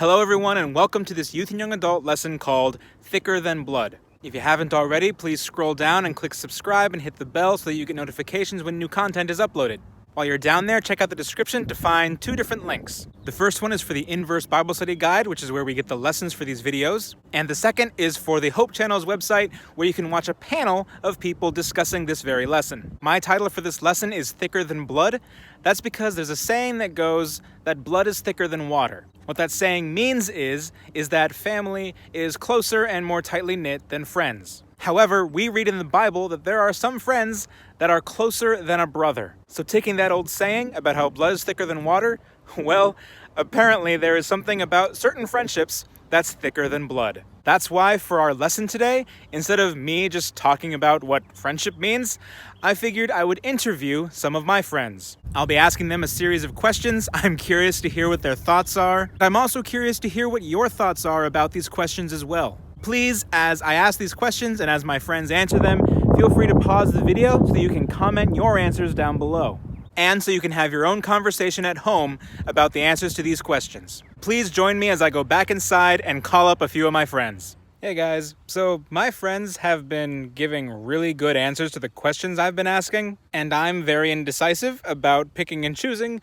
Hello, everyone, and welcome to this youth and young adult lesson called Thicker Than Blood. If you haven't already, please scroll down and click subscribe and hit the bell so that you get notifications when new content is uploaded. While you're down there, check out the description to find two different links. The first one is for the Inverse Bible Study Guide, which is where we get the lessons for these videos. And the second is for the Hope Channel's website, where you can watch a panel of people discussing this very lesson. My title for this lesson is Thicker Than Blood. That's because there's a saying that goes that blood is thicker than water. What that saying means is that family is closer and more tightly knit than friends. However, we read in the Bible that there are some friends that are closer than a brother. So taking that old saying about how blood is thicker than water, well, apparently there is something about certain friendships that's thicker than blood. That's why for our lesson today, instead of me just talking about what friendship means, I figured I would interview some of my friends. I'll be asking them a series of questions. I'm curious to hear what their thoughts are. I'm also curious to hear what your thoughts are about these questions as well. Please, as I ask these questions and as my friends answer them, feel free to pause the video so that you can comment your answers down below. And so you can have your own conversation at home about the answers to these questions. Please join me as I go back inside and call up a few of my friends. Hey guys, so my friends have been giving really good answers to the questions I've been asking, and I'm very indecisive about picking and choosing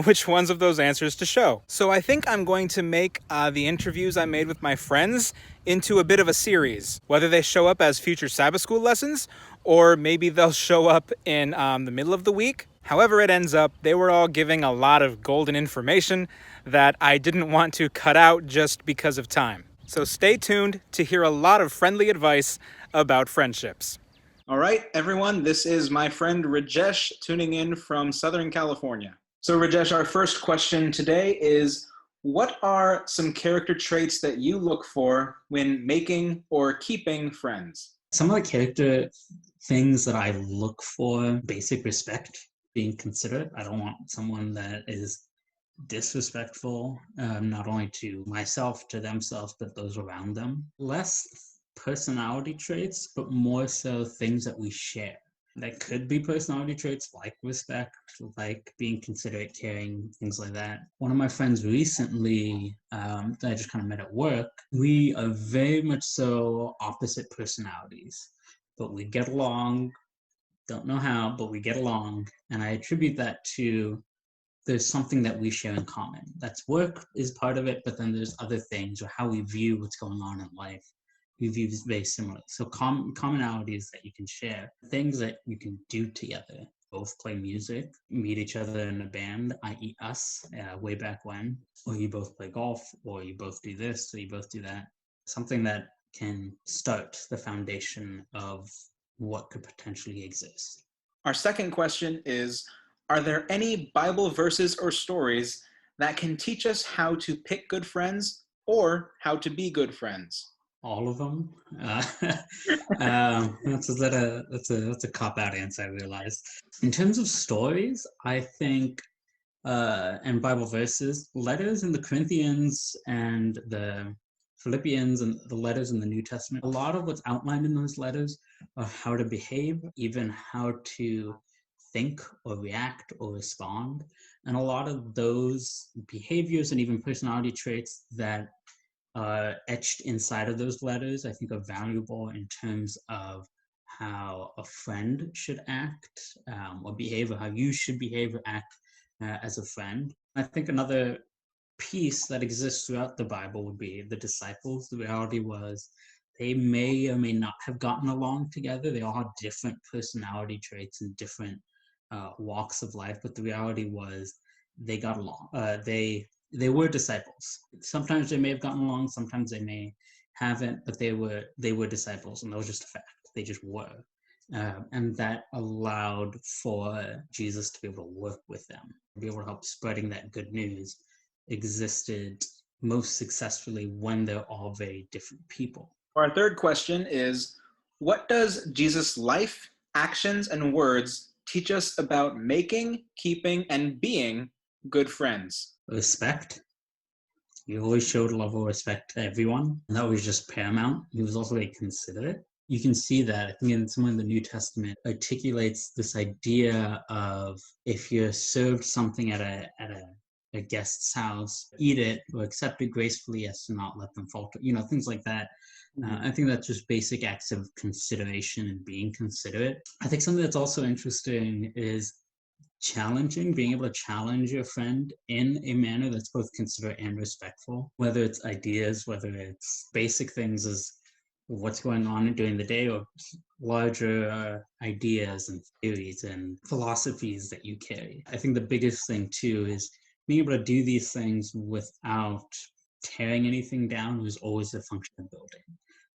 which ones of those answers to show. So I think I'm going to make the interviews I made with my friends into a bit of a series, whether they show up as future Sabbath school lessons, or maybe they'll show up in the middle of the week. However it ends up, they were all giving a lot of golden information that I didn't want to cut out just because of time. So stay tuned to hear a lot of friendly advice about friendships. All right, everyone, this is my friend Rajesh tuning in from Southern California. So Rajesh, our first question today is, what are some character traits that you look for when making or keeping friends? Some of the character things that I look for: basic respect, being considerate. I don't want someone that is disrespectful, not only to myself, to themselves, but those around them. Less personality traits, but more so things that we share. That could be personality traits like respect, like being considerate, caring, things like that. One of my friends recently, that I just kind of met at work, we are very much so opposite personalities, but we get along. Don't know how, but we get along. And I attribute that to there's something that we share in common. That's work is part of it, but then there's other things, or how we view what's going on in life. We view very similarly. So commonalities that you can share, things that you can do together. Both play music, meet each other in a band, i.e. us, way back when, or you both play golf, or you both do this, or you both do that. Something that can start the foundation of what could potentially exist. Our second question is, are there any Bible verses or stories that can teach us how to pick good friends or how to be good friends? All of them. That's a cop-out answer, I realize. In terms of stories, I think, and Bible verses, letters in the Corinthians and the Philippians and the letters in the New Testament, a lot of what's outlined in those letters are how to behave, even how to think or react or respond. And a lot of those behaviors and even personality traits that etched inside of those letters, I think, are valuable in terms of how a friend should act or behave, or how you should behave or act as a friend. I think another piece that exists throughout the Bible would be the disciples. The reality was they may or may not have gotten along together. They all had different personality traits and different walks of life, but the reality was they got along. They were disciples. Sometimes they may have gotten along, sometimes they may haven't, but they were disciples, and that was just a fact. They just were. And that allowed for Jesus to be able to work with them, be able to help spreading that good news existed most successfully when they're all very different people. Our third question is, what does Jesus' life, actions, and words teach us about making, keeping, and being good friends? Respect. He always showed a level of respect to everyone, and that was just paramount. He was also very considerate. You can see that, I think, in some of the New Testament articulates this idea of, if you're served something at a a guest's house, eat it or accept it gracefully as to not let them falter, things like that. I think that's just basic acts of consideration and being considerate. I think something that's also interesting is being able to challenge your friend in a manner that's both considerate and respectful, whether it's ideas, whether it's basic things as what's going on during the day, or larger ideas and theories and philosophies that you carry. I think the biggest thing too is being able to do these things without tearing anything down was always a function of building.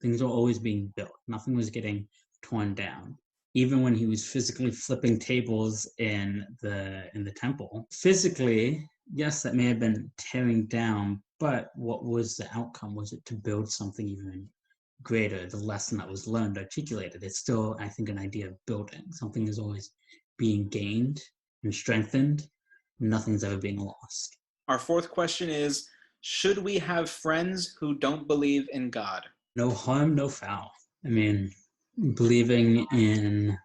Things were always being built. Nothing was getting torn down. Even when he was physically flipping tables in the temple, physically, yes, that may have been tearing down, but what was the outcome? Was it to build something even greater? The lesson that was learned, articulated. It's still, I think, an idea of building. Something is always being gained and strengthened. Nothing's ever being lost. Our fourth question is, should we have friends who don't believe in God? No harm, no foul. I mean, believing in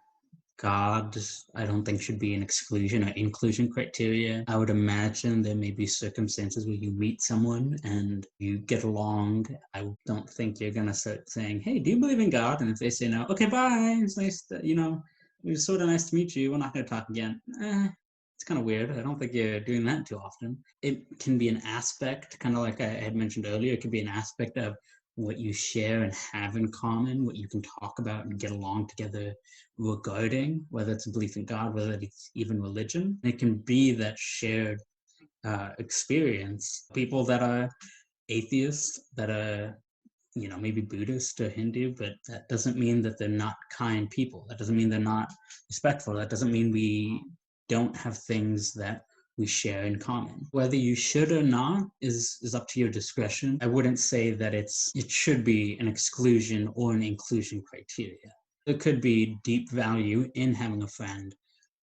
God, I don't think should be an exclusion or inclusion criteria. I would imagine there may be circumstances where you meet someone and you get along. I don't think you're going to start saying, hey, do you believe in God? And if they say no, okay, bye. It's nice that, it was sort of nice to meet you. We're not going to talk again. It's kind of weird. I don't think you're doing that too often. It can be an aspect, kind of like I had mentioned earlier, it could be an aspect of what you share and have in common, what you can talk about and get along together regarding, whether it's a belief in God, whether it's even religion. It can be that shared experience. People that are atheists, that are maybe Buddhist or Hindu, but that doesn't mean that they're not kind people. That doesn't mean they're not respectful. That doesn't mean we don't have things that we share in common. Whether you should or not is up to your discretion. I wouldn't say that it should be an exclusion or an inclusion criteria. There could be deep value in having a friend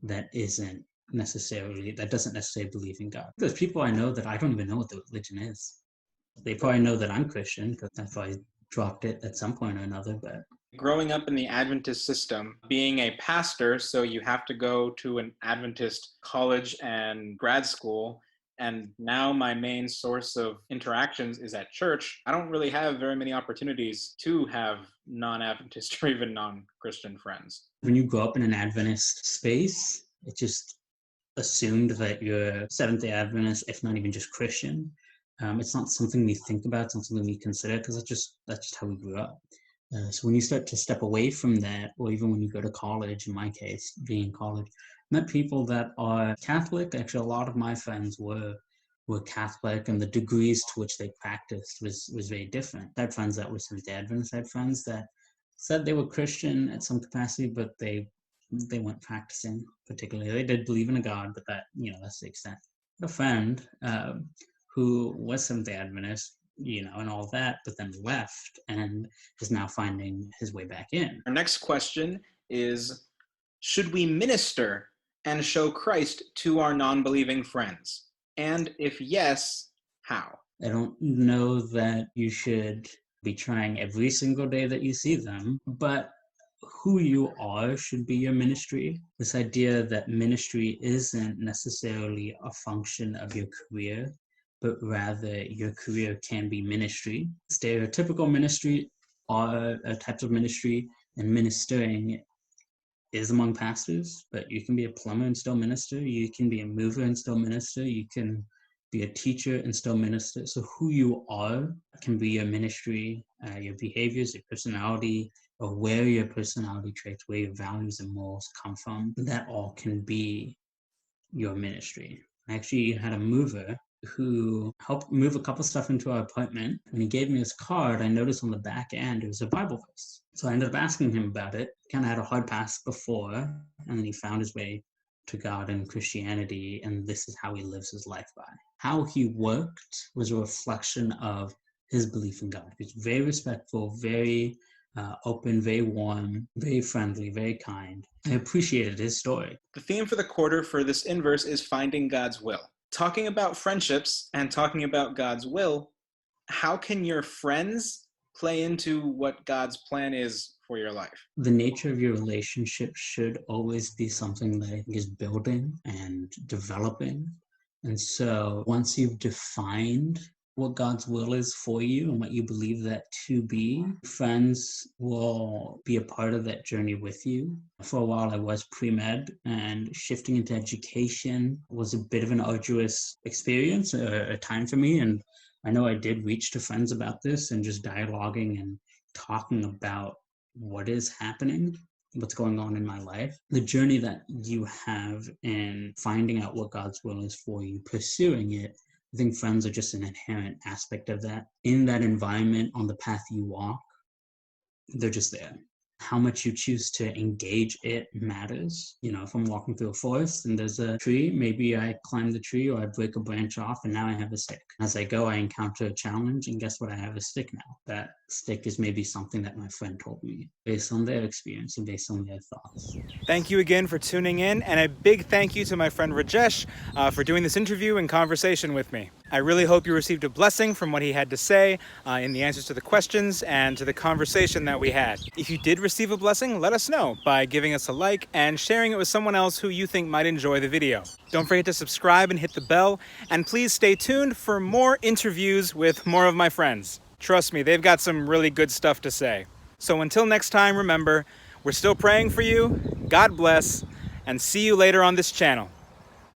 that doesn't necessarily believe in God. There's people I know that I don't even know what the religion is. They probably know that I'm Christian because I probably dropped it at some point or another, but growing up in the Adventist system, being a pastor, so you have to go to an Adventist college and grad school, and now my main source of interactions is at church, I don't really have very many opportunities to have non-Adventist or even non-Christian friends. When you grow up in an Adventist space, it's just assumed that you're Seventh-day Adventist, if not even just Christian. It's not something we think about, it's not something we consider, because that's just how we grew up. So when you start to step away from that, or even when you go to college, in my case, being in college, I met people that are Catholic. Actually, a lot of my friends were Catholic, and the degrees to which they practiced was very different. I had friends that were Seventh-day Adventists. I had friends that said they were Christian at some capacity, but they weren't practicing particularly. They did believe in a God, but that's the extent. A friend who was Seventh-day Adventist, and all that, but then left and is now finding his way back in. Our next question is, should we minister and show Christ to our non-believing friends? And if yes, how? I don't know that you should be trying every single day that you see them, but who you are should be your ministry. This idea that ministry isn't necessarily a function of your career, but rather your career can be ministry. Stereotypical ministry are types of ministry, and ministering is among pastors, but you can be a plumber and still minister. You can be a mover and still minister. You can be a teacher and still minister. So who you are can be your ministry, your behaviors, your personality, or where your personality traits, where your values and morals come from. That all can be your ministry. I actually had a mover who helped move a couple stuff into our apartment. When he gave me his card, I noticed on the back end it was a Bible verse. So I ended up asking him about it. Kind of had a hard pass before, and then he found his way to God and Christianity, and this is how he lives his life by. How he worked was a reflection of his belief in God. He was very respectful, very open, very warm, very friendly, very kind. I appreciated his story. The theme for the quarter for this inverse is finding God's will. Talking about friendships and talking about God's will, how can your friends play into what God's plan is for your life? The nature of your relationship should always be something that I think is building and developing. And so once you've defined what God's will is for you and what you believe that to be, friends will be a part of that journey with you. For a while, I was pre-med, and shifting into education was a bit of an arduous experience, a time for me. And I know I did reach to friends about this, and just dialoguing and talking about what is happening, what's going on in my life. The journey that you have in finding out what God's will is for you, pursuing it, I think friends are just an inherent aspect of that. In that environment, on the path you walk, they're just there. How much you choose to engage it matters. You know, if I'm walking through a forest and there's a tree, maybe I climb the tree or I break a branch off and now I have a stick. As I go, I encounter a challenge, and guess what? I have a stick now. That stick is maybe something that my friend told me based on their experience and based on their thoughts. Thank you again for tuning in, and a big thank you to my friend Rajesh for doing this interview and conversation with me. I really hope you received a blessing from what he had to say in the answers to the questions and to the conversation that we had. If you did receive a blessing, let us know by giving us a like and sharing it with someone else who you think might enjoy the video. Don't forget to subscribe and hit the bell, and please stay tuned for more interviews with more of my friends. Trust me, they've got some really good stuff to say. So until next time, remember, we're still praying for you, God bless, and see you later on this channel.